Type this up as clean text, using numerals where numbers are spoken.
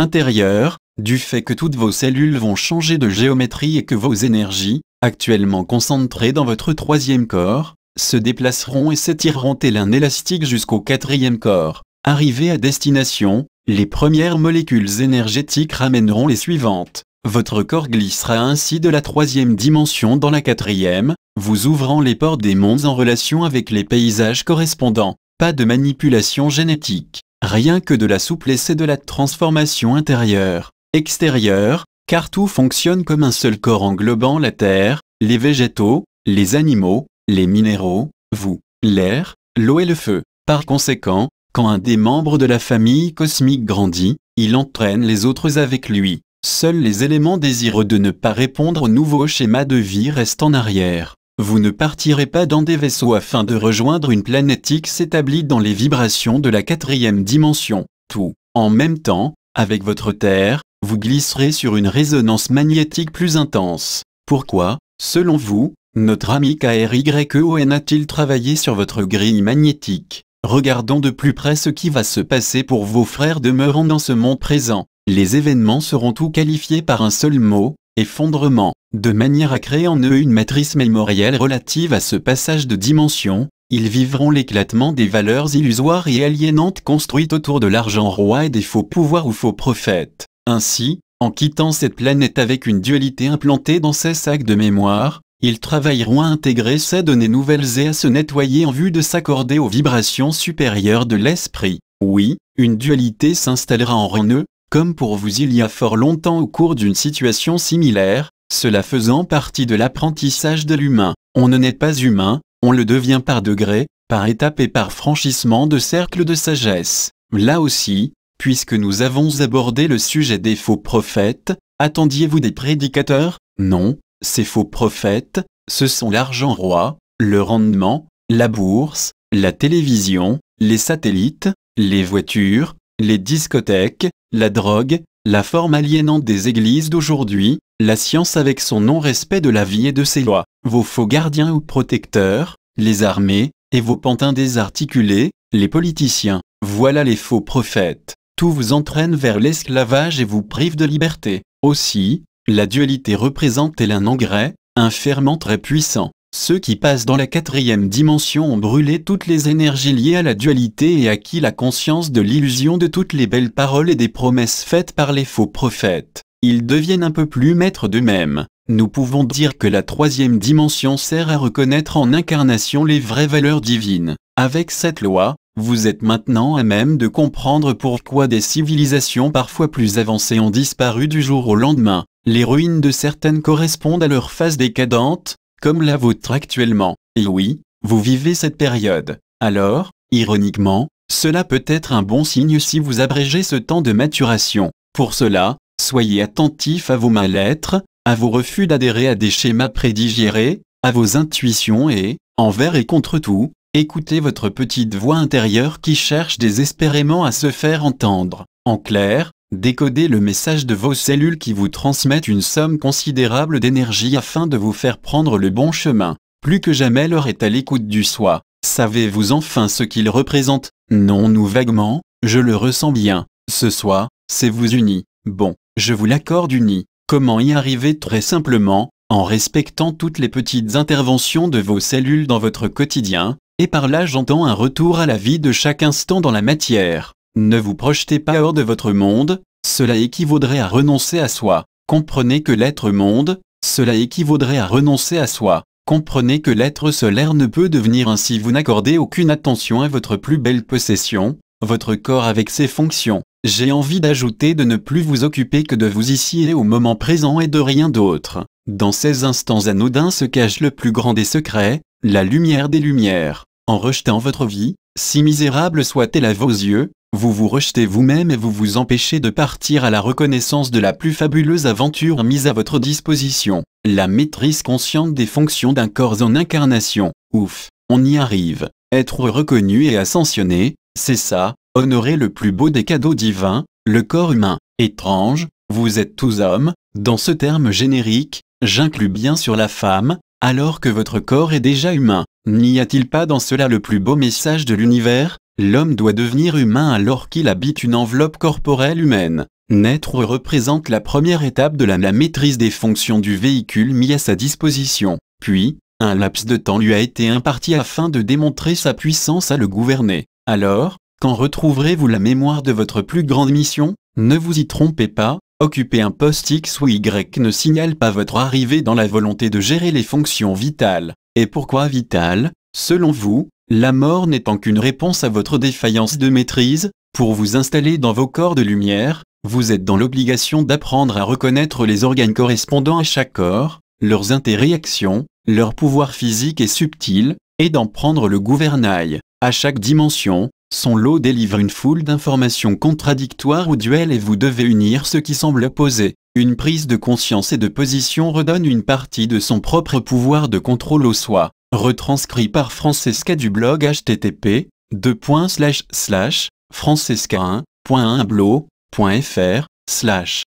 intérieur, du fait que toutes vos cellules vont changer de géométrie et que vos énergies, actuellement concentrées dans votre troisième corps, se déplaceront et s'étireront tel un élastique jusqu'au quatrième corps. Arrivé à destination, les premières molécules énergétiques ramèneront les suivantes. Votre corps glissera ainsi de la troisième dimension dans la quatrième, vous ouvrant les portes des mondes en relation avec les paysages correspondants. Pas de manipulation génétique, rien que de la souplesse et de la transformation intérieure, extérieure, car tout fonctionne comme un seul corps englobant la terre, les végétaux, les animaux, les minéraux, vous, l'air, l'eau et le feu. Par conséquent, quand un des membres de la famille cosmique grandit, il entraîne les autres avec lui. Seuls les éléments désireux de ne pas répondre au nouveau schéma de vie restent en arrière. Vous ne partirez pas dans des vaisseaux afin de rejoindre une planète X établie dans les vibrations de la quatrième dimension. Tout, en même temps, avec votre Terre, vous glisserez sur une résonance magnétique plus intense. Pourquoi, selon vous, notre ami KRYEON a-t-il travaillé sur votre grille magnétique? Regardons de plus près ce qui va se passer pour vos frères demeurant dans ce monde présent. Les événements seront tous qualifiés par un seul mot, effondrement, de manière à créer en eux une matrice mémorielle relative à ce passage de dimension. Ils vivront l'éclatement des valeurs illusoires et aliénantes construites autour de l'argent roi et des faux pouvoirs ou faux prophètes. Ainsi, en quittant cette planète avec une dualité implantée dans ces sacs de mémoire, ils travailleront à intégrer ces données nouvelles et à se nettoyer en vue de s'accorder aux vibrations supérieures de l'esprit. Oui, une dualité s'installera en eux, comme pour vous il y a fort longtemps au cours d'une situation similaire, cela faisant partie de l'apprentissage de l'humain. On ne naît pas humain, on le devient par degrés, par étapes et par franchissement de cercles de sagesse. Là aussi, puisque nous avons abordé le sujet des faux prophètes, attendiez-vous des prédicateurs? Non, ces faux prophètes, ce sont l'argent roi, le rendement, la bourse, la télévision, les satellites, les voitures, les discothèques, la drogue, la forme aliénante des églises d'aujourd'hui, la science avec son non-respect de la vie et de ses lois, vos faux gardiens ou protecteurs, les armées, et vos pantins désarticulés, les politiciens. Voilà les faux prophètes. Tout vous entraîne vers l'esclavage et vous prive de liberté. Aussi, la dualité représente tel un engrais, un ferment très puissant. Ceux qui passent dans la quatrième dimension ont brûlé toutes les énergies liées à la dualité et acquis la conscience de l'illusion de toutes les belles paroles et des promesses faites par les faux prophètes. Ils deviennent un peu plus maîtres d'eux-mêmes. Nous pouvons dire que la troisième dimension sert à reconnaître en incarnation les vraies valeurs divines. Avec cette loi, vous êtes maintenant à même de comprendre pourquoi des civilisations parfois plus avancées ont disparu du jour au lendemain. Les ruines de certaines correspondent à leur phase décadente, comme la vôtre actuellement. Et oui, vous vivez cette période. Alors, ironiquement, cela peut être un bon signe si vous abrégez ce temps de maturation. Pour cela, soyez attentif à vos mal-être, à vos refus d'adhérer à des schémas prédigérés, à vos intuitions et, envers et contre tout, écoutez votre petite voix intérieure qui cherche désespérément à se faire entendre. En clair, décodez le message de vos cellules qui vous transmettent une somme considérable d'énergie afin de vous faire prendre le bon chemin. Plus que jamais l'heure est à l'écoute du soi. Savez-vous enfin ce qu'il représente? Non, nous vaguement, je le ressens bien. Ce soi, c'est vous uni. Bon, je vous l'accorde uni. Comment y arriver? Très simplement, en respectant toutes les petites interventions de vos cellules dans votre quotidien, et par là j'entends un retour à la vie de chaque instant dans la matière. Ne vous projetez pas hors de votre monde, cela équivaudrait à renoncer à soi. Comprenez que l'être monde, cela équivaudrait à renoncer à soi. Comprenez que l'être solaire ne peut devenir un si vous n'accordez aucune attention à votre plus belle possession, votre corps avec ses fonctions. J'ai envie d'ajouter de ne plus vous occuper que de vous ici et au moment présent et de rien d'autre. Dans ces instants anodins se cache le plus grand des secrets, la lumière des lumières. En rejetant votre vie, si misérable soit-elle à vos yeux, vous vous rejetez vous-même et vous vous empêchez de partir à la reconnaissance de la plus fabuleuse aventure mise à votre disposition. La maîtrise consciente des fonctions d'un corps en incarnation. Ouf, on y arrive. Être reconnu et ascensionné, c'est ça, honorer le plus beau des cadeaux divins, le corps humain. Étrange, vous êtes tous hommes, dans ce terme générique, j'inclus bien sur la femme, alors que votre corps est déjà humain. N'y a-t-il pas dans cela le plus beau message de l'univers? L'homme doit devenir humain alors qu'il habite une enveloppe corporelle humaine. Naître représente la première étape de la maîtrise des fonctions du véhicule mis à sa disposition. Puis, un laps de temps lui a été imparti afin de démontrer sa puissance à le gouverner. Alors, quand retrouverez-vous la mémoire de votre plus grande mission? Ne vous y trompez pas, occuper un poste X ou Y ne signale pas votre arrivée dans la volonté de gérer les fonctions vitales. Et pourquoi vitales? Selon vous, la mort n'étant qu'une réponse à votre défaillance de maîtrise, pour vous installer dans vos corps de lumière, vous êtes dans l'obligation d'apprendre à reconnaître les organes correspondant à chaque corps, leurs interréactions, leur pouvoir physique et subtil, et d'en prendre le gouvernail. À chaque dimension, son lot délivre une foule d'informations contradictoires ou duels et vous devez unir ce qui semble opposé. Une prise de conscience et de position redonne une partie de son propre pouvoir de contrôle au soi. Retranscrit par Francesca du blog http://francesca1.1blog.fr/